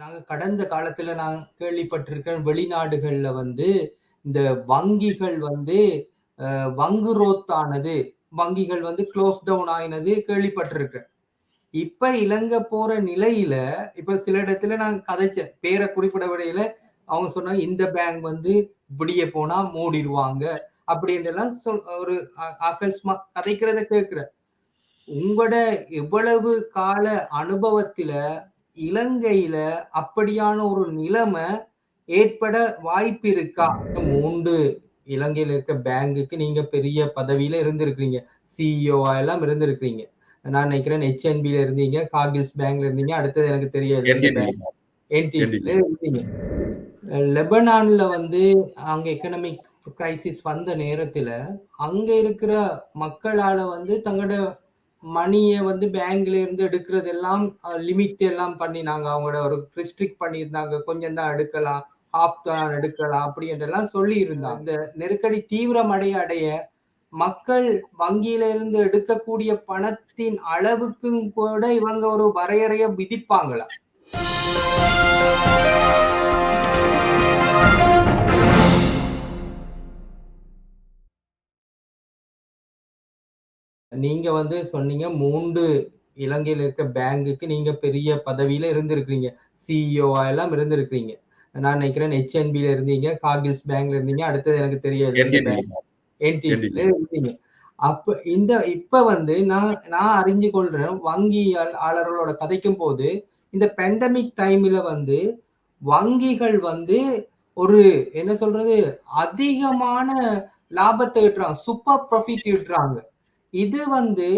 நாங்க கடந்த காலத்துல நான் கேள்விப்பட்டிருக்கேன். வெளிநாடுகள்ல வந்து இந்த வங்கிகள் வந்து வங்குரோத்தானது. வங்கிகள் வந்து குளோஸ் டவுன் ஆயினது கேள்விப்பட்டிருக்கேன். இப்ப இலங்கை போற நிலையில, இப்ப சில இடத்துல நான் கதைச்சேன். பேர குறிப்பிட விடையில அவங்க சொன்னாங்க, "இந்த பேங்க் வந்து விடிய போனா மூடிருவாங்க." அப்படின்றெல்லாம் ஒரு ஆக்கள் சும்மா கதைக்கிறத கேட்கிறேன். உங்களோட இவ்வளவு கால அனுபவத்தில, இலங்கையில அப்படியான ஒரு நிலைமை ஏற்பட வாய்ப்பு இருக்கா? 3 இலங்கையில இருக்க பேங்குக்கு நீங்க பெரிய பதவியில இருந்திருக்கிறீங்க. சிஇஓவா எல்லாம் இருந்திருக்கிறீங்க. நான் நினைக்கிறேன் HNBல இருந்தீங்க, காகில்ஸ் பேங்க்ல இருந்தீங்க. அடுத்தது எனக்கு தெரியாது எந்த NDB. பேங்க். NTTல NDB. இருந்தீங்க. லெபனான்ல வந்து அங்க எக்கனாமிக் கிரைசிஸ் வந்த நேரத்துல, அங்க இருக்கிற மக்களால வந்து தங்களோட மணிய வந்து பேங்க்ல இருந்து எடுக்கிறதெல்லாம் லிமிட் எல்லாம் பண்ணினாங்க. அவங்களோட ஒரு ரெஸ்ட்ரிக்ட் பண்ணியிருந்தாங்க. கொஞ்சம் தான் எடுக்கலாம். ஹாஃப் தான் எடுக்கலாம். அப்படி என்றெல்லாம் சொல்லியிருந்தாங்க. இந்த நெருக்கடி தீவிரம் அடைய அடைய மக்கள் வங்கியில இருந்து எடுக்கக்கூடிய பணத்தின் அளவுக்கும் கூட இவங்க ஒரு வரையறைய விதிப்பாங்களா? நீங்க வந்து சொன்னீங்க 3 இலங்கையில இருக்க பேங்குக்கு நீங்க பெரிய பதவியில இருந்திருக்கிறீங்க. சிஇஓவா எல்லாம் இருந்திருக்கிறீங்க. நான் நினைக்கிறேன் HNBல இருந்தீங்க, காகில்ஸ் பேங்க்ல இருந்தீங்க. அடுத்தது எனக்கு தெரியாது எந்த NDB. பேங்க். NTTல NDB. இருந்தீங்க. இப்ப வந்து நான் நான் அறிஞ்சு கொள்றேன். வங்கியாளர்களோட கதைக்கும்போது, இந்த பேண்டமிக் டைம்ல வந்து வங்கிகள் வந்து ஒரு என்ன சொல்றது? அதிகமான லாபத்த ஈட்டுறாங்க. Super profit ஈட்டுறாங்க. இது வந்து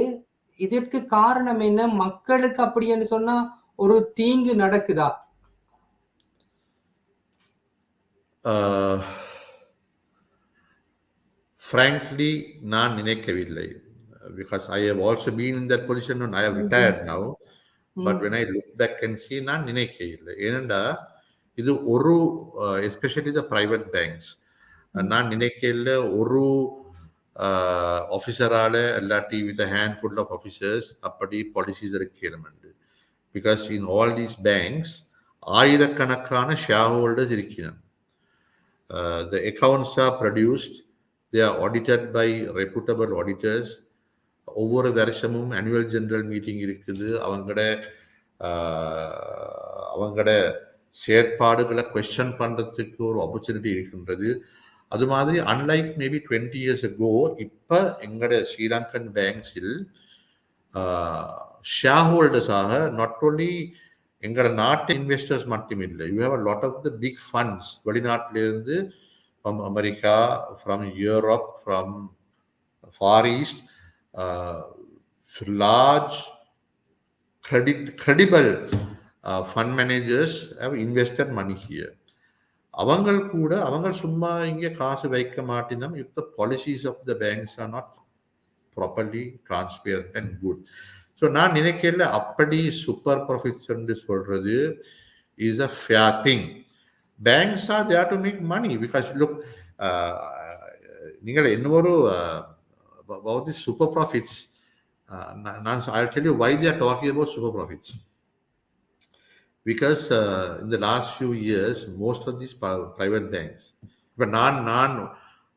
இதற்கு காரணம் என்ன? மக்களுக்கு அப்படின்னு சொன்னா ஒரு தீங்கு நடக்குதா? Frankly, நான் நினைக்கவில்லை. Because I have also been in that position and I have retired now. But when I look back and see, நான் நினைக்கவில்லை. ஏனென்றா இது ஒரு எஸ்பெஷலி த பிரைவேட் பேங்க்ஸ் நான் நினைக்கல ஒரு ஆஃபீஸரால இல்லாட்டி வித் ஹேண்ட்ஃபுல் ஆஃப் ஆஃபீஸர்ஸ் அப்படி பாலிசிஸ் இருக்கிறது. Because in all these banks ஆயிரக்கணக்கான ஷேர் ஹோல்டர்ஸ் இருக்கிறார். The accounts are produced, they are audited by reputable auditors. ஒவ்வொரு வருஷமும் annual general meeting இருக்குது. அவங்களோட செயற்பாடுகளை கொஸ்டின் பண்றதுக்கு ஒரு ஆப்பர்ச்சுனிட்டி இருக்கின்றது. அது மாதிரி அன்லைக் மேபி 20 years ago, இப்போ எங்களோட ஸ்ரீலங்கன் பேங்க்ஸில் ஷேர் ஹோல்டர்ஸாக நாட் ஓன்லி எங்களோட நாட்டு இன்வெஸ்டர்ஸ் மட்டும் இல்லை, you have a lot of the big funds வெளிநாட்டிலிருந்து, from America, from Europe, from Far East, large credible fund managers have invested money here. அவங்க சும்மா இங்கே காசு வைக்க மாட்டினோம் if the policies of the banks are not properly transparent and good. So நான் நினைக்கல அப்படி super profits என்று சொல்றது is a fair thing. Banks are there to make money because look, நீங்கள் இன்னொரு about the super profits, I'll tell you why they are talking about super profits. Because in the last few years, most of these private banks, but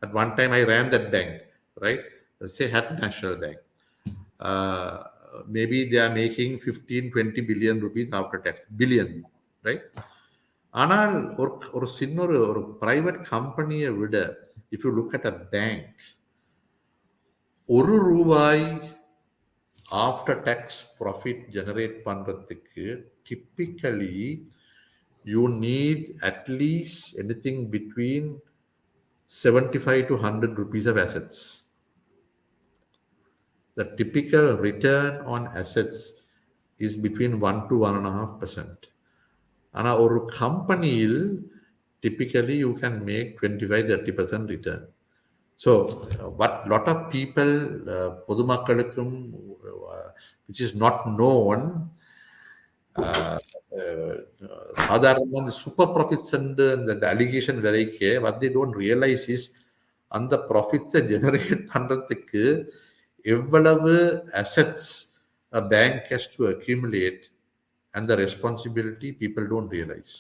at one time I ran that bank, right? Let's say Hat National Bank. Maybe they are making 15-20 billion rupees after tax. Billion, right? ஆனால் ஒரு சின்ன ஒரு private கம்பெனியை விட if you look at a bank, ஒரு ரூபாய் after tax profit generate பண்றதுக்கு typically you need at least anything between 75 to 100 rupees of assets. The typical return on assets is between 1 to 1.5%. ஆனா ஒரு கம்பெனியில் typically you can make 25-30% return. So what lot of people பொதுமக்களுக்கும் which is not known, சாதாரணமாக இந்த super profits இந்த allegation வரைக்கே what they don't realize is அந்த ப்ராஃபிட்ஸை generate பண்றதுக்கு எவ்வளவு assets a bank has to accumulate and the responsibility people don't realize.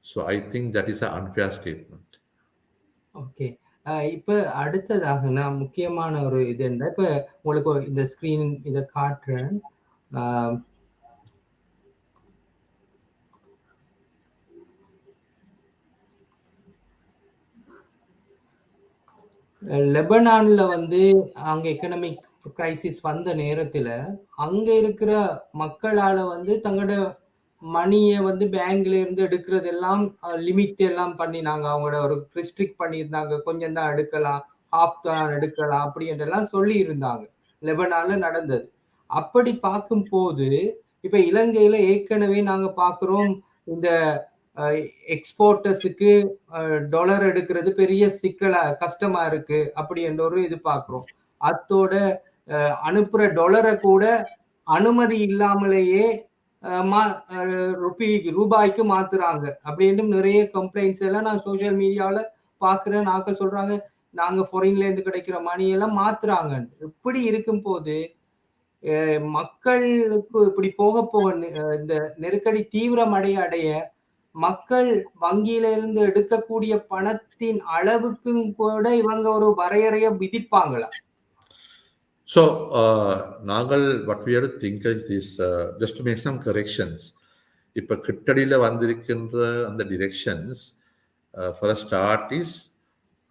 So I think that is an unfair statement. Okay. இப்ப அடுத்ததாக நான் முக்கியமான ஒரு இது என்ன, இப்ப உங்களுக்கு இந்த ஸ்கிரீன் இத காட்டுறேன். ஆ லெபனான்ல வந்து அங்க எக்கனாமிக் கிரைசிஸ் வந்த நேரத்துல, அங்க இருக்கிற மக்களால வந்து தங்களோட மணிய வந்து பேங்க்ல இருந்து எடுக்கிறதெல்லாம் லிமிட் எல்லாம் பண்ணினாங்க. அவங்களோட ஒரு ரெஸ்ட்ரிக்ட் பண்ணியிருந்தாங்க. கொஞ்சம் தான் எடுக்கலாம், ஹாஃப் தான் எடுக்கலாம் அப்படி என்றெல்லாம் சொல்லியிருந்தாங்க. லெபனான்ல நடந்தது. அப்படி பார்க்கும்போது, இப்ப இலங்கையில ஏற்கனவே நாங்க பார்க்கிறோம், இந்த அ எக்ஸ்போர்ட்டர்ஸுக்கு டாலர் எடுக்கிறது பெரிய சிக்கலா கஷ்டமா இருக்கு. அப்படி என்ற ஒரு இது பார்க்கிறோம். அத்தோட அனுப்புற டாலர கூட அனுமதி இல்லாமலேயே அ மா அ ரூபாய்க்கு மாத்துறாங்க. அப்படின்னு நிறைய கம்ப்ளைண்ட்ஸ் எல்லாம் நான் சோசியல் மீடியாவுல பார்க்கிறேன். ஆட்கள் சொல்றாங்க, நாங்க ஃபாரின்ல இருந்து கிடைக்கிற மணி எல்லாம் மாத்துறாங்கன்னு. இப்படி இருக்கும்போது, மக்களுக்கு இப்படி போக போக இந்த நெருக்கடி தீவிரம் அடைய அடைய மக்கள் வங்கியில இருந்து எடுக்கக்கூடிய பணத்தின் அளவுக்கும் கூட இவங்க ஒரு வரையறைய விதிப்பாங்களா? So, நாங்கள் what we have to think is this, just to make some corrections. இப்ப கிட்டடியில வந்திருக்கின்ற அந்த டிரெக்ஷன்ஸ் ஃபார் ஸ்டார்ட் இஸ்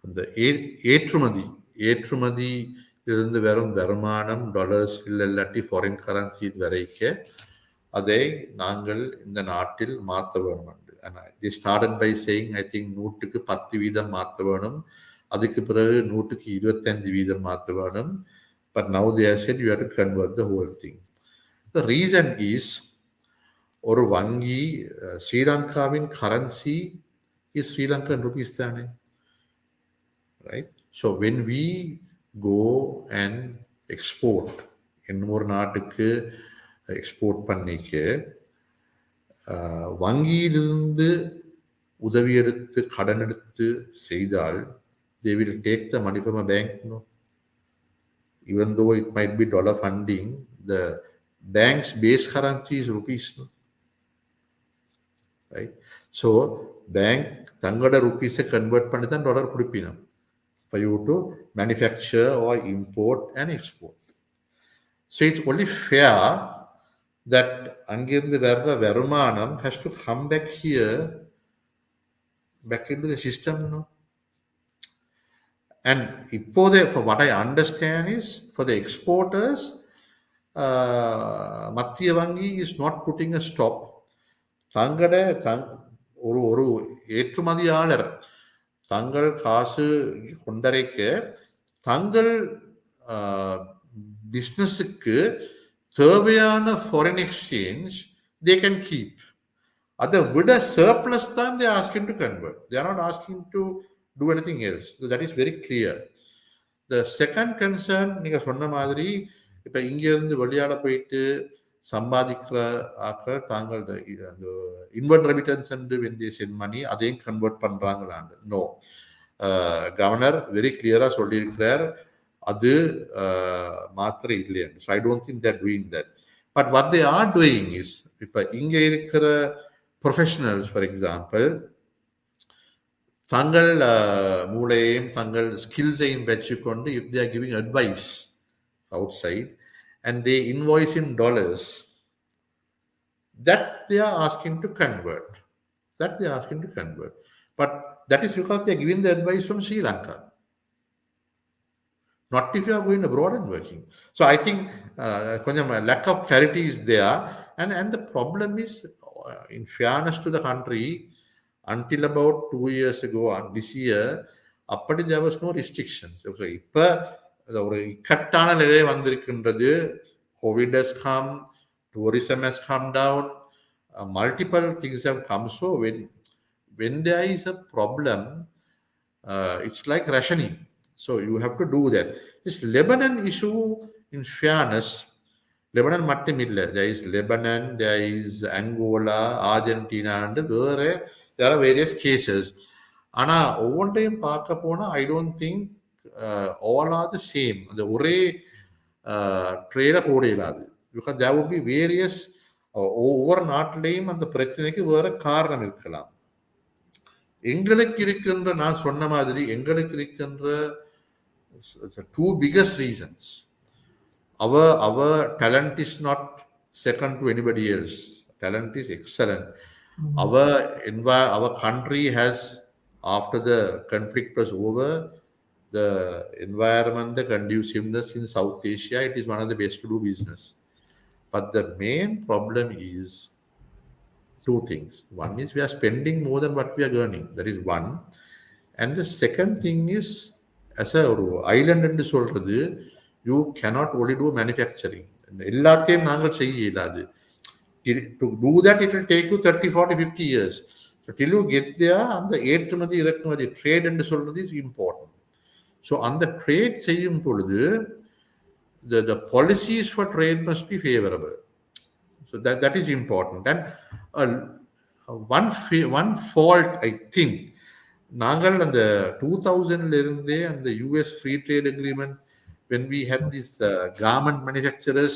அந்த ஏற்றுமதி இருந்து வரும் வருமானம் டாலர்ஸ் இல்லாட்டி ஃபாரின் கரன்சி வரைக்க அதை நாங்கள் இந்த நாட்டில் மாற்ற வேணும். they started by saying I think 100% மாற்ற வேணும், அதுக்கு பிறகு 125% மாற்ற வேணும். But now they have said you have to convert the whole thing. The reason is ஒரு வங்கி ஸ்ரீலங்காவின் கரன்சி இஸ் ஸ்ரீலங்கன் ருபீஸ் தானே, right? So when we go and export, இன்னொரு நாட்டுக்கு எக்ஸ்போர்ட் பண்ணிக்க வங்கியிலிருந்து உதவி எடுத்து கடன் எடுத்து செய்தால் they will take the money from a bank, no? Even though it might be dollar funding, the bank's base currency is rupees, no? Right? So bank தங்களோட rupees convert பண்ணி தான் dollar கொடுப்பினா for you to manufacture or import and export. So it's only fair that அங்கிருந்து வர்ற வருமானம் has to come back here, back into the system, no? And இப்போதே, for what I understand is, for the exporters, மத்திய வங்கி is not putting a stop. ஒரு ஏற்றுமதியாளர் தங்கள் காசு கொண்டரைக்க தங்கள் பிஸ்னஸுக்கு தேவையான foreign exchange they can keep. அதை விட surplus தான் they are asking to convert. They are not asking to do anything else. So that is very clear. The second concern, நீங்க சொன்ன மாதிரி இப்ப இங்க இருந்து வெளியாட போயிட்டு சம்பாதிக்கிற ஆக்கள் தாங்கள் அந்த invert remittance when they send money அதையும் கன்வெர்ட் பண்றாங்களான்னு நோ. கவர்னர் வெரி கிளியரா சொல்லியிருக்கிறார், அது மாத்திரை இல்லைன்னு. So I don't think they're doing that. But what they are doing is, இப்ப இங்க இருக்கிற ப்ரொஃபஷனல்ஸ் ஃபார் எக்ஸாம்பிள் தங்கள் மூளையையும் தங்கள் ஸ்கில்ஸையும் வச்சுக்கொண்டு if they are giving advice outside and they invoice in dollars, that they are asking to convert. But that is because they are giving the advice from Sri Lanka, not if you are going abroad and working. So I think lack of clarity is there, and the problem is, in fairness to the country, until about 2 years ago, this year, அப்படி there was no restrictions. இப்ப ஒரு இக்கட்டான நிலை வந்திருக்கின்றது. COVID has come, tourism has come down, multiple things have come. So when there is a problem, it's like rationing. So you have to do that. This Lebanon issue, in fairness, Lebanon மட்டும் இல்லை, there is Lebanon, there is Angola, Argentina, and there are various cases. ஆனா ஒவ்வொன்றையும் பார்க்க போனா I don't think all are the same. அந்த ஒரே ட்ரேல போட இல்லாது, because there would be various ஒவ்வொரு நாட்டிலையும் அந்த பிரச்சனைக்கு வேற காரணம் இருக்கலாம். எங்களுக்கு இருக்கின்ற, நான் சொன்ன மாதிரி எங்களுக்கு இருக்கின்ற two biggest reasons. Our talent is not second to anybody else. Talent is excellent. Our country has, after the conflict was over, the environment, the conduciveness in South Asia, it is one of the best to do business. But the main problem is two things. One is we are spending more than what we are earning. That is one. And the second thing is, as a island என்று சொல்றது, you cannot only do manufacturing. எல்லாத்தையும் நாங்கள் செய்ய இயலாது. To do that, it will take you 30, 40, 50 years. So till you get there, அந்த ஏற்றுமதி இறக்குமதி trade என்று சொல்றது is important. So அந்த trade செய்யும் பொழுது the policies for trade must be favorable. So that is important. And one fault, I think, நாங்கள் அந்த 2000ல இருந்தே அந்த US free trade agreement, when we had these garment manufacturers,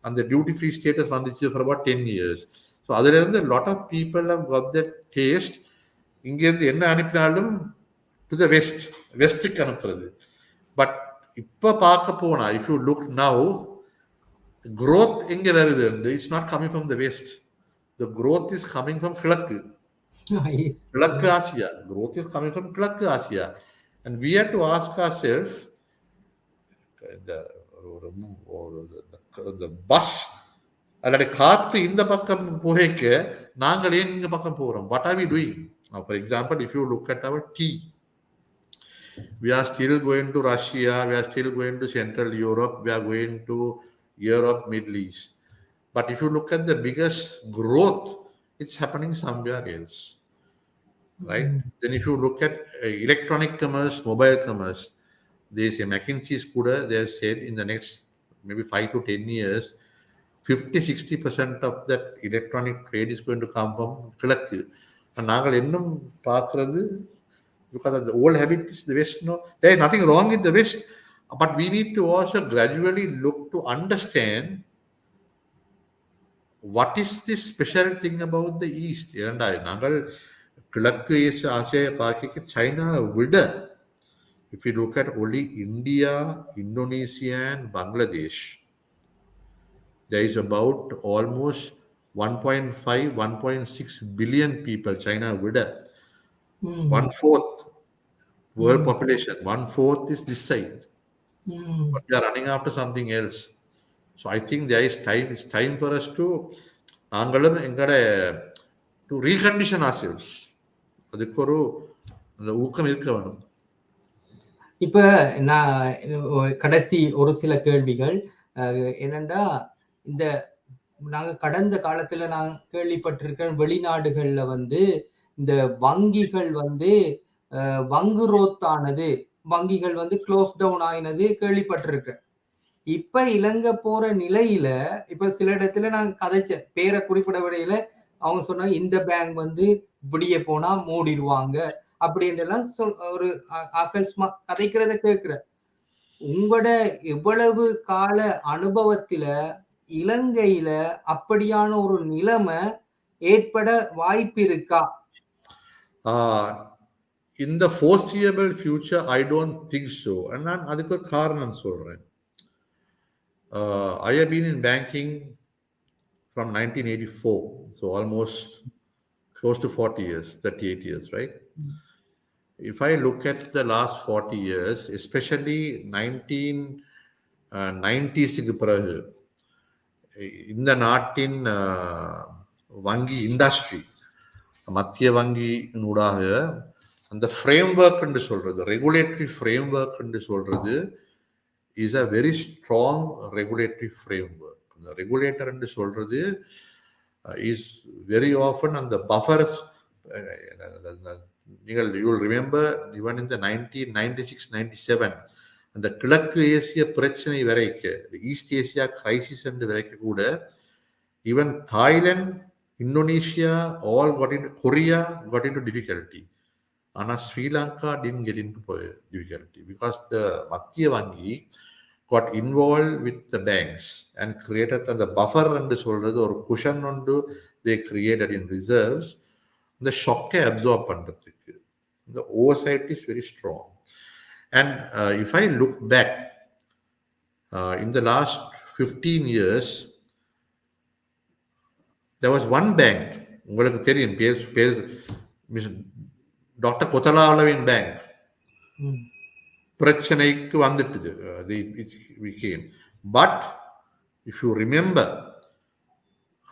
and the duty free status வந்துச்சு for about 10 years. So அதுல இருந்து lot of people have got that taste. இங்க இருந்து என்ன அனுப்பினாலும் to the westக்கு அனுப்புறது. பட் இப்ப பார்க்க போனா, if you look now, growth எங்க வருது? It's not coming from the west. The growth is coming from கிழக்கு. கிழக்கு Asia. Growth is coming from கிழக்கு Asia. And we have to ask ourselves, the bus அல்லது காத்து இந்த பக்கம் போய்க்க நாங்கள் ஏன் இந்த பக்கம் போறோம்? What are we doing? Now, for example, if you look at our tea, we are still going to Russia, we are still going to Central Europe, we are going to Europe, Middle East. But if you look at the biggest growth, it's happening somewhere else, right? Then if you look at electronic commerce, mobile commerce, they say McKinsey's Kuda, they have said in the next maybe 5 to 10 years, 50-60% of that electronic trade is going to come from கிழக்கு. நாங்கள் இன்னும் பார்க்கிறது, because of the old habit is the West. No, there is nothing wrong with the West, but we need to also gradually look to understand what is this special thing about the East. நாங்கள் கிழக்கு Asia பார்க்க China விட, if you look at only India, Indonesia and Bangladesh, there is about almost 1.5, 1.6 billion people, China விட. One-fourth world population, one-fourth is this side. But we are running after something else. So I think there is time, it's time for us to நாங்களும் எங்கட to recondition ourselves. அதுக்கு ஒரு அந்த ஊக்கம் இருக்க வேணும். இப்ப நான் கடைசி ஒரு சில கேள்விகள் என்னண்டா, இந்த நாங்க கடந்த காலத்துல நான் கேள்விப்பட்டிருக்கேன், வெளிநாடுகள்ல வந்து இந்த வங்கிகள் வந்து வங்குரோத்தானது, வங்கிகள் வந்து க்ளோஸ் டவுன் ஆயினது கேள்விப்பட்டிருக்கேன். இப்ப இலங்கை போற நிலையில, இப்ப சில இடத்துல நான் கதைச்ச பேரை குறிப்பிட விடையில அவங்க சொன்னாங்க, இந்த பேங்க் வந்து இப்படியே போனா மூடிடுவாங்க அப்படின்றலாம் ஒரு ஆக்கள் கதைக்கிறத கேட்கிற. உங்களோட எவ்வளவு கால அனுபவத்தில இலங்கையில அப்படியான ஒரு நிலைமை ஏற்பட வாய்ப்பு இருக்கா? In the foreseeable future, I don't think so. And நான் அதுக்கு ஒரு காரணம் சொல்றேன். I have been in banking from 1984, so almost close to 40 years, 38 years, right? If I look at the last 40 years, especially 1990s பிறகு, இந்த நாட்டின் வங்கி industry, மத்திய வங்கியினூடாக அந்த ஃப்ரேம்வொர்க் என்று சொல்றது, ரெகுலேட்டரி ஃப்ரேம்வொர்க் என்று சொல்றது is a very strong regulatory framework. The regulator என்று சொல்றது is very often on the buffers. You will remember even in the 1996-97, அந்த கிழக்கு ஏசிய பிரச்சனை வரைக்கும், ஈஸ்ட் ஏசியா கிரைசிஸ் என்று வரைக்கும் கூட, even Thailand, Indonesia, all got into, Korea got into difficulty. Ana Sri Lanka didn't get into difficulty because the மத்திய வங்கி got involved with the banks and created the buffer and சொல்றது ஒரு cushion ஒன்று they created in reserves the shock absorb பண்றதுக்கு the oversight is very strong. And if I look back in the last 15 years, there was one bank, உங்களுக்கு தெரியும் பேர் doctor கொத்தலாலவின் bank பிரச்சனைக்கு வந்துட்டுது became. But if you remember,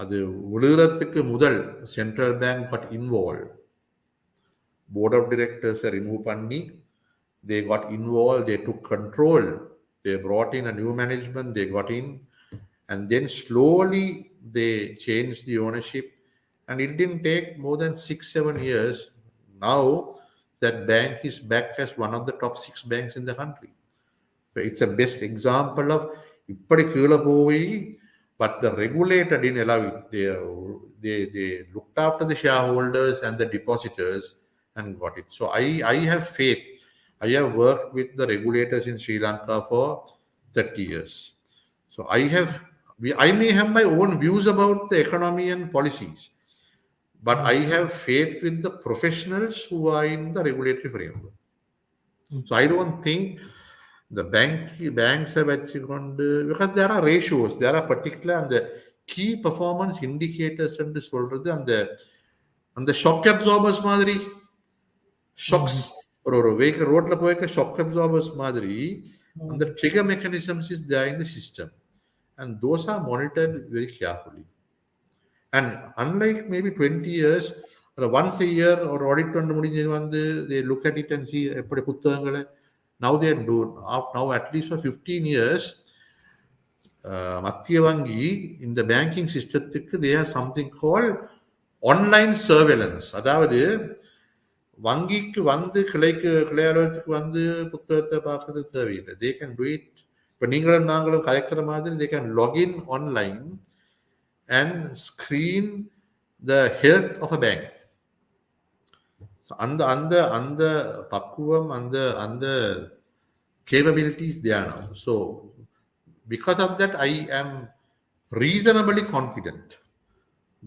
அது விழுகிறதுக்கு முதல் central bank got involved. Board of directors remove பண்ணி they got involved, they took control, they brought in a new management, they got in, and then slowly they changed the ownership, and it didn't take more than 6-7 years. Now that bank is back as one of the top 6 banks in the country. It's a best example of இப்படி கீழே போய் but the regulator didn't allow it. They looked after the shareholders and the depositors and got it. So I have faith. I have worked with the regulators in Sri Lanka for 30 years. So I may have my own views about the economy and policies, but I have faith with the professionals who are in the regulatory framework. So I don't think the banks have achieved, because there are ratios, there are particular and the key performance indicators and சொல்றது அந்த shock absorbers மாதிரி shocks ஒரு vehicle ரோட்ல போய்க்க shock absorbers மாதிரி அந்த trigger mechanisms is there in the system, and those are monitored very carefully. And unlike maybe 20 years or once a year or audit பண்ண முடிஞ்சது வந்து they look at it and see எப்படி புத்தகங்களை now they do now at least for 15 years மத்திய வங்கி இந்த banking சிஸ்டத்துக்கு they have something called online surveillance. அதாவது வங்கிக்கு வந்து கிளையாளத்துக்கு வந்து புத்தகத்தை பார்க்கறது தேவையில்லை. they can do it. இப்போ நீங்களும் நாங்களும் கலைக்கிற மாதிரி they can log in online and screen the health of a bank. அந்த பக்குவம் அந்த capabilities there now. So because of that I am reasonably confident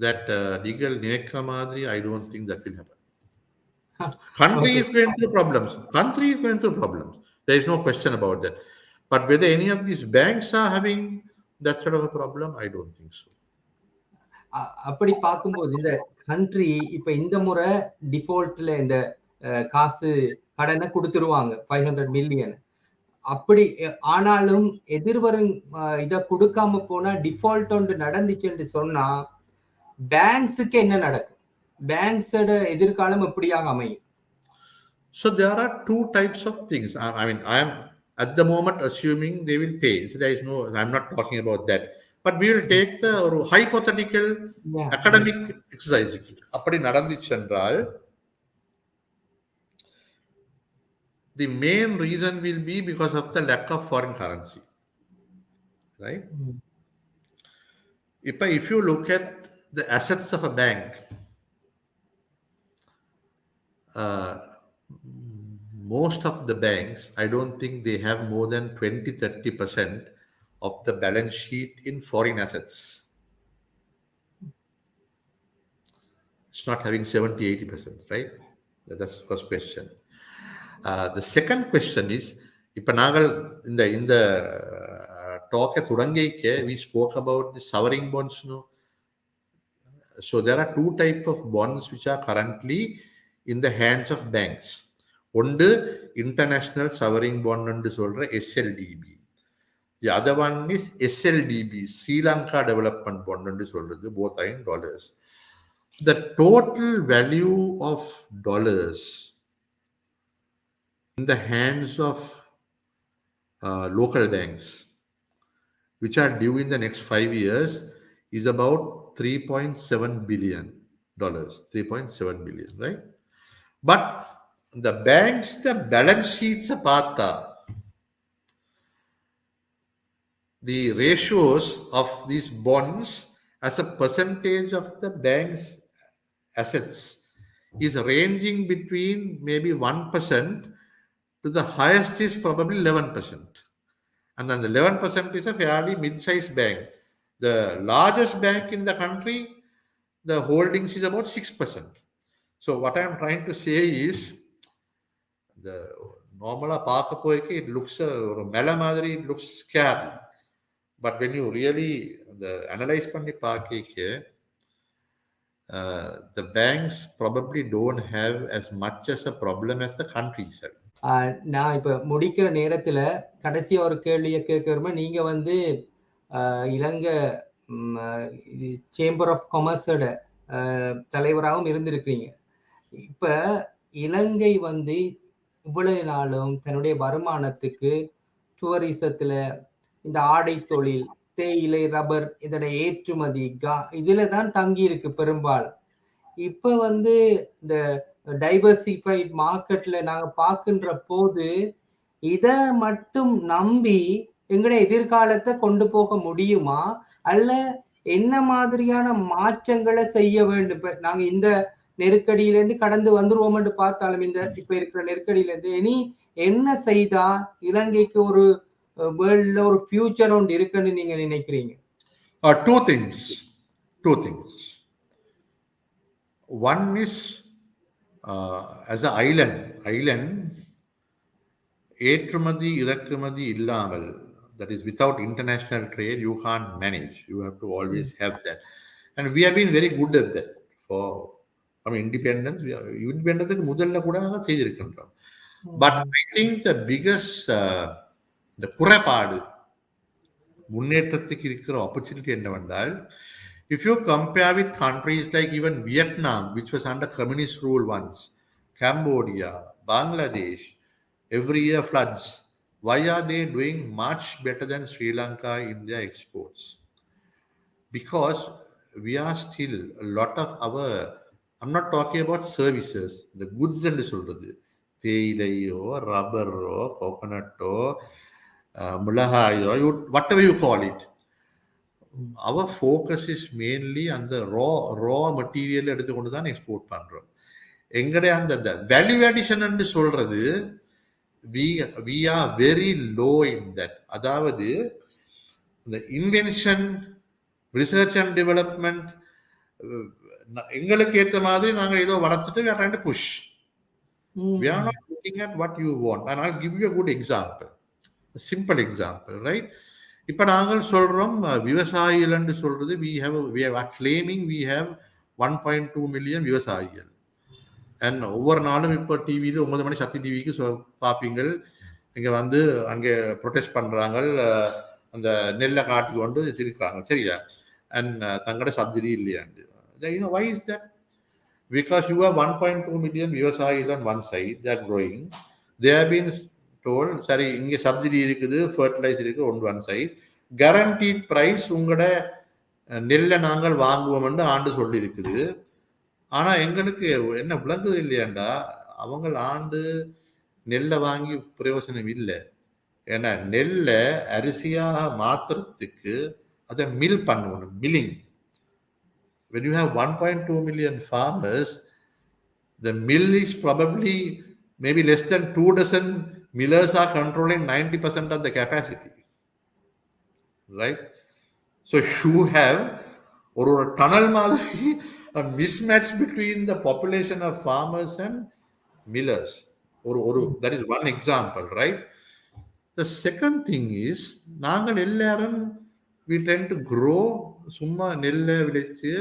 that legal நினைக்கிற மாதிரி I don't think that will happen. Country is going through problems. There is no question about that. But whether any of these banks are having that sort of a problem, I don't think so. அப்படி பார்க்கும்போது இந்த country இப்ப இந்த முறை டிஃபால்ட்ல இந்த காசு கடனை கொடுத்துருவாங்க 500 மில்லியன். அப்படி ஆனாலும் எதிர்வரும் இத கொடுக்காம போனா டிஃபால்ட் ஒன்று நடந்துச்சுன்னு சொன்னா பேங்க்ஸுக்கு என்ன நடக்கும்? பேங்க்ஸோட எதிர்காலம் எப்படியாக அமையும்? So there are two types of things. I mean, I am at the moment assuming they will pay. So there is no, I'm not talking about that. But we will take the hypothetical academic exercise. அப்படி நடந்துச்சு என்றால் the main reason will be because of the lack of foreign currency, right? If you look at the assets of a bank, most of the banks, I don't think they have more than 20-30% of the balance sheet in foreign assets. It's not having 70-80%, right? That's the first question. The second question is, இப்ப நாங்கள் இந்த talk தொடங்கிக்க we spoke about the sovereign bonds, no? So there are two types of bonds which are currently in the hands of banks. ஒன்று international sovereign bond என்று சொல்ற SLDB. The other one is SLDB, Sri Lanka Development Bond என்று சொல்றது, both are in dollars. The total value of dollars in the hands of local banks which are due in the next 5 years is about $3.7 billion. 3.7 billion, right? But the banks, the balance sheets பார்த்தா the ratios of these bonds as a percentage of the bank's assets is ranging between maybe 1% to the highest is probably 11%. And then the 11% is a fairly mid-sized bank. The largest bank in the country, the holdings is about 6%. So what I'm trying to say is, the normally பார்க்க போய்க்கு it looks ஒரு மேல மாதிரி it looks scary. But when you really the analyze பண்ணி பார்க்க, the banks probably don't have as much as a problem as the countries have. நான் இப்ப முடிக்கிற நேரத்துல கடைசியா ஒரு கேள்வியை கேட்க நீங்க வந்து இலங்கை சேம்பர் ஆஃப் காமர்ஸோட தலைவராகவும் இருந்திருக்கிறீங்க. இப்ப இலங்கை வந்து இவ்வளவு நாளும் தன்னுடைய வருமானத்துக்கு டூரிசத்துல, இந்த ஆடை தொழில், தேயிலை, ரப்பர் இதோட ஏற்றுமதி இதுல தான் தங்கி இருக்கு பெரும்பாலும். இப்ப வந்து இந்த டைவர்சிஃபைட் மார்க்கெட்ல நாங்க பார்க்கின்ற போது இத மட்டும் நம்பி எங்களுடைய எதிர்காலத்தை கொண்டு போக முடியுமா, அல்ல என்ன மாதிரியான மாற்றங்களை செய்ய வேண்டும்? இப்ப நாங்க இந்த நெருக்கடியிலிருந்து கடந்து வந்துருவோம்னு பார்த்தாலும் இந்த இப்ப இருக்கிற நெருக்கடியிலிருந்து இனி என்ன செய்தா இலங்கைக்கு ஒரு வேர்ல்ட்ல ஒரு ஃபியூச்சர் ஒன்று இருக்குன்னு நீங்க நினைக்கிறீங்க? Two things. One is, as an island, ஏற்றுமதி இறக்குமதி இல்லாமல், that is without international trade, you can't manage. You have to always have that. And we have been very good at that. For independence, independence முதல்ல கூட செய்திருக்கின்றோம். But I think the biggest the குறைபாடு முன்னேற்றத்துக்கு இருக்கிற opportunity என்னவென்றால், if you compare with countries like even Vietnam, which was under communist rule once, Cambodia, Bangladesh, every year floods, why are they doing much better than Sri Lanka in their exports? Because we are still, a lot of our, I'm not talking about services, the goods and சொல்றது, தேயிலையோ, ரப்பரோ, கோகோனட்டோ, மிளகாயோ, whatever you call it, our focus is mainly on the raw material எடுத்துக்கொண்டு தான் export பண்றோம். எங்கடைய அந்த value addition என்று சொல்றது, we are very low in that. அதாவது the invention, research and development, எங்களுக்கு ஏத்த மாதிரி நாங்க ஏதோ வளர்த்துட்டு we are trying to push. We are not looking at what you want. And I'll give you a good example, a simple example, right? இப்ப நாங்கள் சொல்றோம் விவசாயிகள் என்று சொல்றது, we are claiming we have 1.2 million விவசாயிகள். அண்ட் ஒவ்வொரு நாளும் இப்போ டிவியில் 9 மணி சக்தி டிவிக்கு பார்ப்பீங்கள், இங்கே வந்து அங்கே ப்ரொடெஸ்ட் பண்ணுறாங்க, அந்த நெல்லை காட்டி கொண்டு இருக்கிறாங்க, சரியா? அண்ட் தங்களோட சப்சிடி இல்லையாண்டு. Why is that? Because you have 1.2 million விவசாயிகள் on one side, they are growing. They have been told, சரி இங்கே சப்சிடி இருக்குது, ஃபர்டிலைசர் இருக்குது on one side, guaranteed price உங்களோட நெல்லை நாங்கள் வாங்குவோம் என்று ஆண்டு சொல்லி இருக்குது. ஆனா எங்களுக்கு என்ன விளங்குது இல்லையாண்டா, அவங்க ஆண்டு நெல்லை வாங்கி பிரயோசனம் இல்லை. ஏன்னா நெல்லை அரிசியாக மாத்துறதுக்கு அதை மில் பண்ணணும், milling. When you have 1.2 million farmers, the mill is probably maybe less than 2 dozen millers are controlling 90% of the capacity, right? So you have ஒரு tunnel மாதிரி a mismatch between the population of farmers and millers. That is one example, right? The second thing is, நாங்கள் எல்லாரும் we tend to grow, சும்மா நெல்லை விளைச்சு,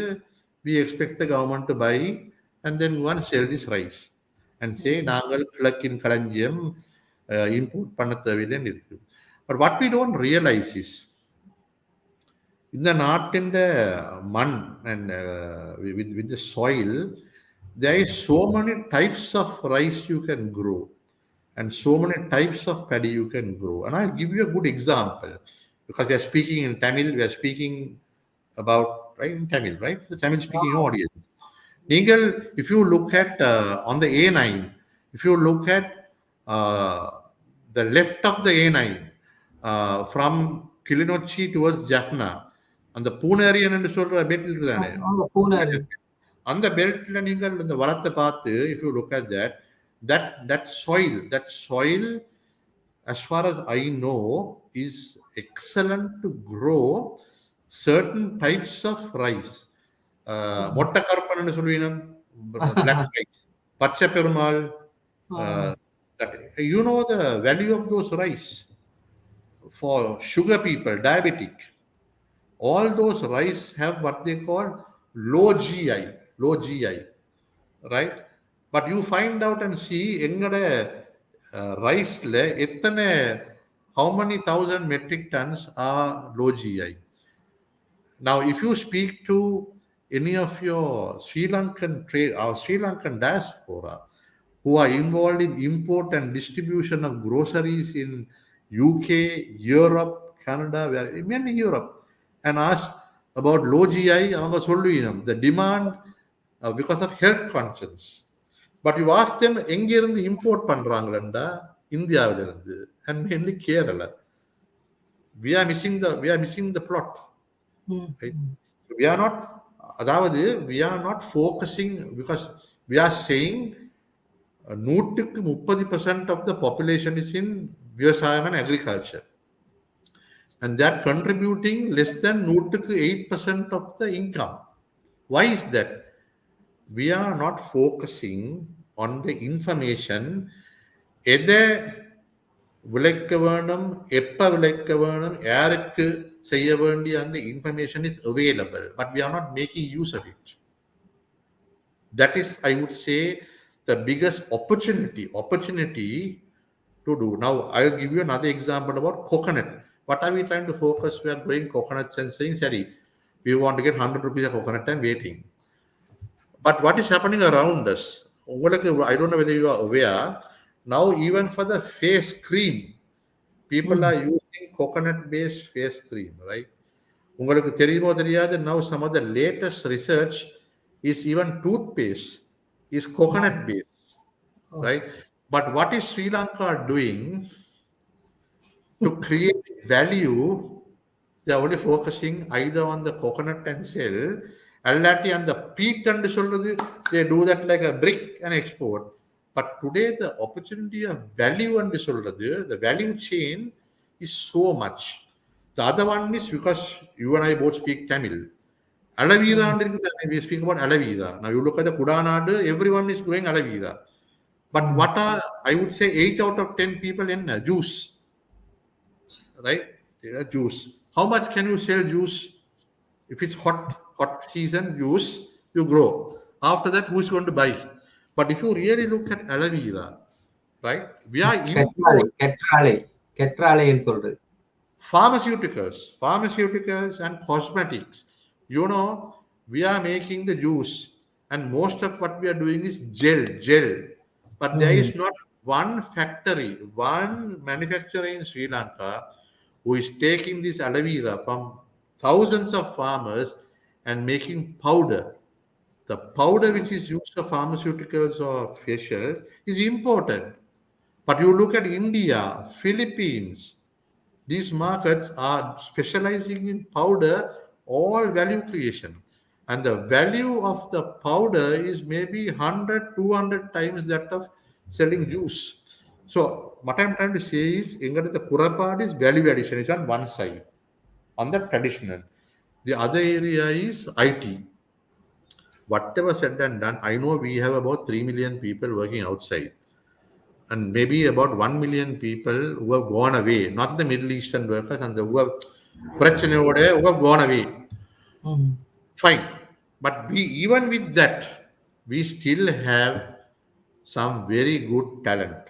we expect the government to buy and then go and sell this rice and say நாங்கள் கிழக்கின் களஞ்சியம் import பண்ண தேவையில்லைன்னு இருக்கு. But what we don't realize is, இந்த நாட்டின் மண் and with the soil, there is so many types of rice you can grow and so many types of paddy you can grow. And I'll give you a good example, because we are speaking in Tamil, we are speaking about, right, in Tamil, right, the Tamil speaking audience. Ningal, if you look at on the A9, if you look at the left of the A9 from Kilinochchi towards Jaffna, அந்த பூனேரியன் என்று சொல்ற belt இருக்குதானே, அந்த பெல்ட்ல நீங்கள் இந்த வளத்தை பார்த்து, if you look at that soil as far as I know, is excellent to grow certain types of rice. மொட்டை கருப்பன்னு சொல்லுவீனம், black rice, பச்சை Perumal. Uh, that, you know the value of those rice for sugar people, diabetic. All those rice have what they call low GI, right? But you find out and see எங்கட ரைஸ்ல எத்தனை, how many thousand metric tons are low GI. Now, if you speak to any of your Sri Lankan trade or Sri Lankan diaspora who are involved in import and distribution of groceries in UK, Europe, Canada, mainly Europe, and ask about low GI, அவங்க சொல்லுவீனம் the demand because of health conscience. But you ask them எங்க இருந்து import பண்றாங்களா, இந்தியாவிலிருந்து, and mainly Kerala. We are missing the plot. Right? We are not, அதாவது we are not focusing, because we are saying 130% of the population is in விவசாயம் and agriculture, and that contributing less than 8% of the income. Why is that? We are not focusing on the information. எதை விளைக்க வேணும், எப்ப விளைக்க வேணும், யாருக்கு செய்ய வேண்டிய அந்த information is available, but we are not making use of it. That is, I would say, the biggest opportunity to do. Now, I'll give you another example about coconut. What are we trying to focus? We are growing coconuts and saying, sorry, we want to get 100 rupees of coconut and waiting. But what is happening around us? I don't know whether you are aware. Now, even for the face cream, people are using coconut-based face cream, right? உங்களுக்கு தெரியுமோ தெரியாது, now some of the latest research is even toothpaste is coconut-based, right? But what is Sri Lanka doing to create value? They are only focusing either on the coconut and sell, allati and the peat and solradhu, they do that like a brick and export. But today the opportunity of value and solradhu, the value chain is so much. The other one is because you and I both speak Tamil. Alavira, we speak about Alavira. Now you look at the Kudanadu, everyone is growing Alavira. But what are, I would say, 8 out of 10 people in juice, right? Juice. How much can you sell juice? If it's hot season juice, you grow. After that, who is going to buy? But if you really look at aloe vera, right? We are கற்றாழைன்னு சொல்றது. Pharmaceuticals and cosmetics. You know, we are making the juice, and most of what we are doing is gel. But there is not one factory, one manufacturer in Sri Lanka who is taking this aloe vera from thousands of farmers and making powder. The powder which is used for pharmaceuticals or facials is imported. But you look at India, Philippines, these markets are specializing in powder, all value creation. And the value of the powder is maybe 100, 200 times that of selling juice. So what I'm trying to say is, the Kurapad is value addition is on one side, on the traditional. The other area is IT. Whatever said and done, I know we have about 3 million people working outside, and maybe about 1 million people who have gone away, not the Middle Eastern workers and the who have gone away. Fine. But even with that, we still have some very good talent.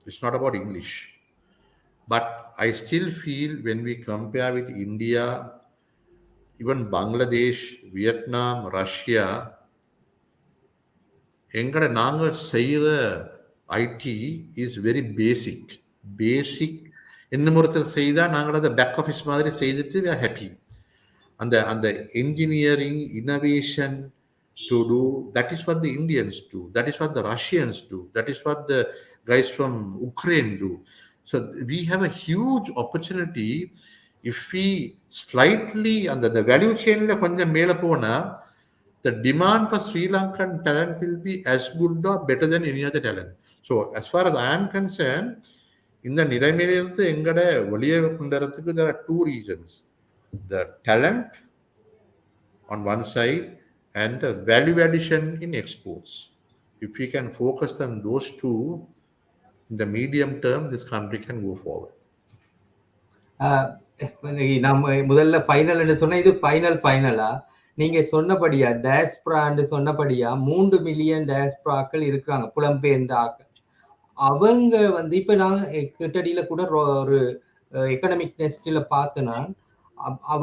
It's not about English. But I still feel when we compare with India, even Bangladesh, Vietnam, Russia, எங்கட நாங்கள் செய்கிற ID is very basic. இன்னும் ஒருத்தர் செய்தால் நாங்கள் அதை back office மாதிரி செய்துட்டு we are happy. அந்த engineering, innovation to do, that is what the Indians do, that is what the Russians do, that is what the guys from Ukraine do. So we have a huge opportunity if we slightly under the value chain கொஞ்சம் மேல போனா, the demand for Sri Lankan talent will be as good or better than any other talent. So as far as I am concerned, இந்த நிலைமையிலிருந்து எங்கட வெளியே கொண்டுறதுக்கு there are two reasons. The talent on one side and the value addition in exports. If we can focus on those two, in the medium term, this country can go forward. நம்ம முதல்ல ஃபைனல்னு சொன்னா இது ஃபைனலா நீங்க சொன்னபடியா டேஸ்பிரான்னு சொன்னபடியா 3 million டேஸ்பிராக்கள் இருக்காங்க புலம்பெயர்ந்த ஆக்கள். அவங்க வந்து இப்ப நான் கிட்டடியில கூட ஒரு எக்கனாமிக் நெஸ்ட்ல பார்த்தேன்னா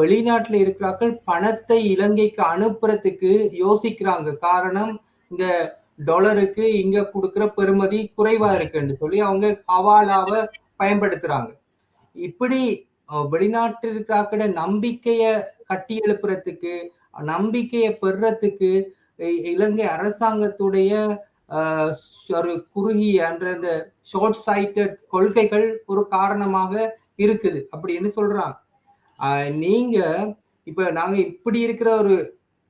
வெளிநாட்டுல இருக்கிறார்கள் பணத்தை இலங்கைக்கு அனுப்புறதுக்கு யோசிக்கிறாங்க. காரணம் இந்த டாலருக்கு இங்க கொடுக்கிற பெறுமதி குறைவா இருக்குன்னு சொல்லி அவங்க ஹவாலாவ பயன்படுத்துறாங்க. இப்படி வெளிநாட்டு இருக்கிறாக்கிற நம்பிக்கைய கட்டி எழுப்புறதுக்கு நம்பிக்கையை பெறுறதுக்கு இலங்கை அரசாங்கத்துடைய ஒரு குறுகிய அந்த ஷார்ட் சைட்டட் கொள்கைகள் ஒரு காரணமாக இருக்குது அப்படின்னு சொல்றாங்க. நீங்க இப்ப நாங்க இப்படி இருக்கிற ஒரு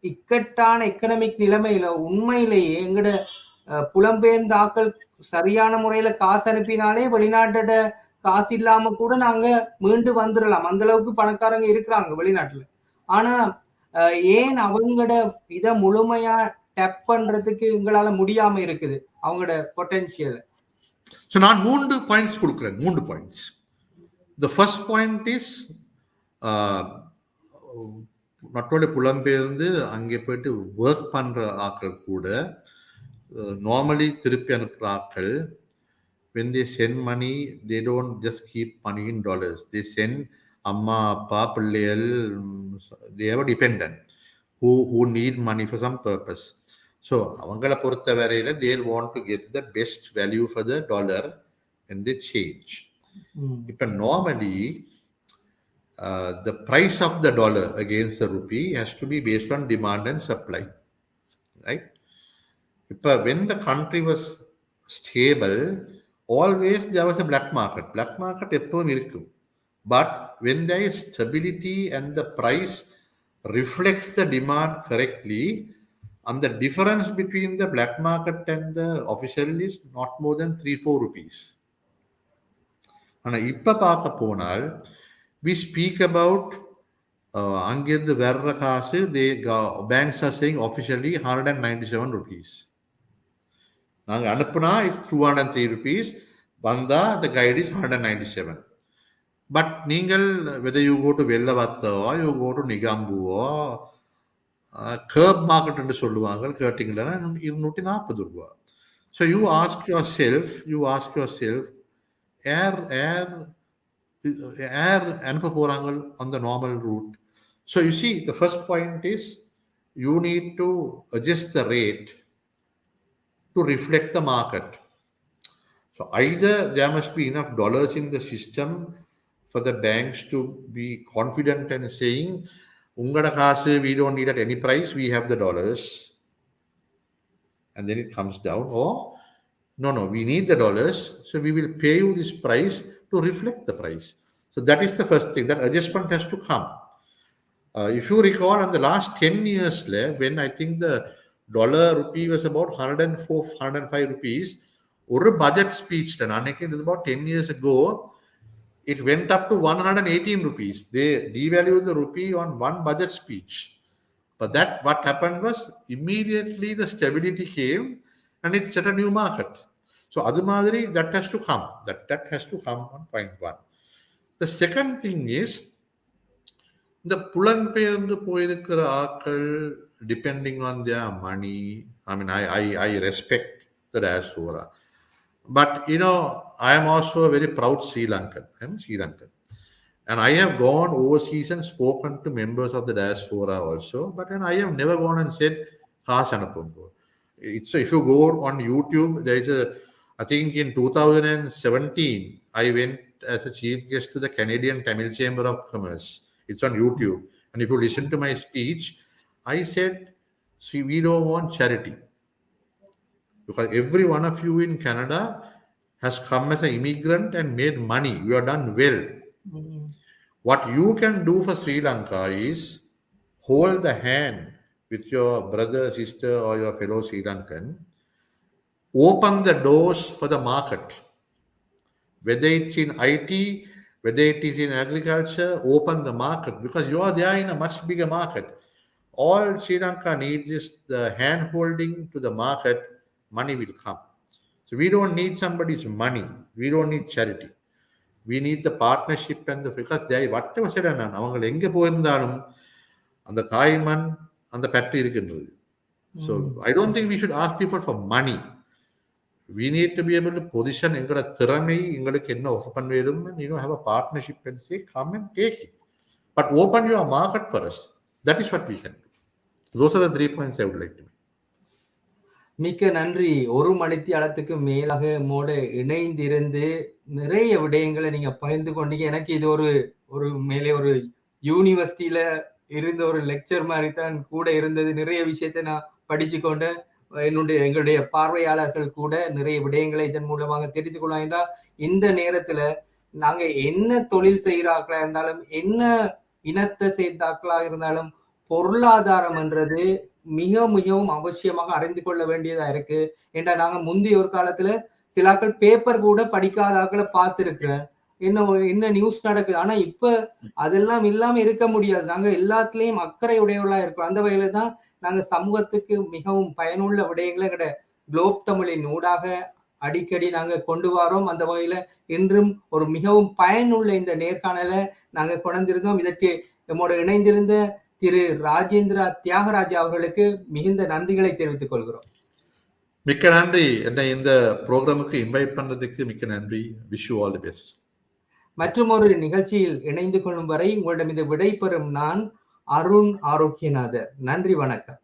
இக்கட்டான எக்கனாமிக் நிலைமையில உண்மையிலேயே எங்கட புலம்பெயர்ந்த ஆக்கள் சரியான முறையில காசு அனுப்பினாலே வெளிநாட்டோட காசு இல்லாம கூட நாங்க மீண்டு வந்துடலாம். அந்த அளவுக்கு பணக்காரங்க இருக்கிறாங்க வெளிநாட்டுல. ஆனா ஏன் அவங்களோட இத முழுமையா டேப் பண்றதுக்கு எங்களால முடியாம இருக்குது அவங்களோட பொட்டன்ஷியல்? So நான் 3 பாயிண்ட்ஸ் கொடுக்கிறேன். 3 points. The first point is மற்றொரு புலம்பெயர்ந்து அங்கே போயிட்டு ஒர்க் பண்ற ஆட்கள் கூட நார்மலி திருப்பி அனுப்புற ஆட்கள் when they send money, they don't just keep money in dollars. They send amma, appa, pilliyal, they have a dependent who need money for some purpose. So, avangala portha varayila they'll want to get the best value for the dollar and they change. But normally, the price of the dollar against the rupee has to be based on demand and supply. Right? When the country was stable, always there was a black market. Black market எப்பவும் இருக்கும். But when there is stability and the price reflects the demand correctly, and the difference between the black market and the official is not more than 3-4 rupees. ஆனா இப்ப பார்க்க போனால் we speak about அங்கிருந்து வர்ற காசு banks are saying officially 197 rupees. நாங்க அனுப்புனா is 203 rupees, வந்தா the guide is 197. பட் நீங்கள் whether you go to வெள்ளவத்தவோ you go to நிகாம்புவோ கர்ப் மார்க்கெட் என்று சொல்லுவாங்க கேட்டீங்கன்னா 240 ரூபாய். So you ask yourself ஏர் அனுப்ப போறாங்க on the normal route. So you see the first point is you need to adjust the rate to reflect the market. So either there must be enough dollars in the system for the banks to be confident and saying, "Ungada kaase, we don't need at any price, we have the dollars," and then it comes down. Or, no, we need the dollars, so we will pay you this price to reflect the price. So that is the first thing. That adjustment has to come. If you recall, in the last 10 years, when I think the dollar rupee was about 104, 105 rupees, or a budget speech, it was about 10 years ago, it went up to 118 rupees. They devalued the rupee on one budget speech. But that what happened was immediately the stability came and it set a new market. So Adumadri, that has to come. That has to come on point one. The second thing is the புலம்பெயர்ந்து போயிருக்கிற ஆட்கள் depending on their money. I mean, I respect the diaspora. But, I am also a very proud Sri Lankan. I'm Sri Lankan. And I have gone overseas and spoken to members of the diaspora also. But I have never gone and said, so if you go on YouTube, there is I think in 2017, I went as a chief guest to the Canadian Tamil Chamber of Commerce. It's on YouTube. And if you listen to my speech, I said, see, we don't want charity. Because every one of you in Canada has come as an immigrant and made money. You have done well. Mm-hmm. What you can do for Sri Lanka is hold the hand with your brother, sister, or your fellow Sri Lankan. Open the doors for the market. whether it's in IT, whether it is in agriculture, open the market because you are there in a much bigger market. All Sri Lanka needs is the hand holding to the market, money will come. So we don't need somebody's money. We don't need charity. We need the partnership and the because they whatever said அவங்க எங்க போயிருந்தாலும் அந்த தாய்மண் அந்த பற்று இருக்கின்றது. So I don't think we should ask people for money. We need to be able to position எங்களோட திறமை எங்களுக்கு என்ன ஆஃபர் பண்ணுவோம் and have a partnership and say come and take it. But open your market for us. That is what we can do. Those are the 3 points I would like to make. மிக்க நன்றி. ஒரு மணித்தியாலத்துக்கு மேலாக மோட இணைந்திருந்து நிறைய விடயங்களை நீங்க பகிர்ந்து கொண்டீங்க. எனக்கு இது ஒரு மேலே ஒரு யூனிவர்சிட்டியில இருந்த ஒரு லெக்சர் மாதிரி தான் கூட இருந்தது. நிறைய விஷயத்தை நான் படிச்சு கொண்டேன். எங்களுடைய பார்வையாளர்கள் கூட நிறைய விடயங்களை இதன் மூலமாக தெரிந்து கொள்ளலாம். என்றால் இந்த நேரத்துல நாங்க என்ன தொழில் செய்கிறார்களா இருந்தாலும், என்ன இனத்தை சேர்ந்தாக்களா இருந்தாலும், பொருளாதாரம் என்றது மிகவும் அவசியமாக அறிந்து கொள்ள வேண்டியதா இருக்கு. ஏன்னா நாங்க முந்தைய ஒரு காலத்துல சிலாக்கள் பேப்பர் கூட படிக்காத ஆக்களை பார்த்திருக்கிறேன். என்ன நியூஸ் நடக்குது. ஆனா இப்ப அதெல்லாம் இல்லாம இருக்க முடியாது. நாங்க எல்லாத்துலயும் அக்கறை உடையவர்களா இருக்கிறோம். அந்த வகையில தான் நாங்க சமூகத்துக்கு மிகவும் பயனுள்ள விடயங்களை எங்கட குளோப் தமிழின் ஊடாக அடிக்கடி நாங்க கொண்டு வரோம். அந்த வகையில இன்றும் ஒரு மிகவும் பயனுள்ள இந்த நேர்காணலை நாங்க கொண்டிருந்தோம். இதற்கு நம்மோட இணைந்திருந்த திரு ராஜேந்திரா தியாகராஜா அவர்களுக்கு மிகுந்த நன்றிகளை தெரிவித்துக் கொள்கிறோம். மிக்க நன்றி. என்னை இந்த ப்ரோக்ராமுக்கு இன்வைட் பண்ணதுக்கு மிக்க நன்றி. Wish you all the best. மற்றும் ஒரு நிகழ்ச்சியில் இணைந்து கொள்ளும் வரை உங்களிடம் இது விடைபெறும் நான் அருண் ஆரோக்கியநாதர். நன்றி, வணக்கம்.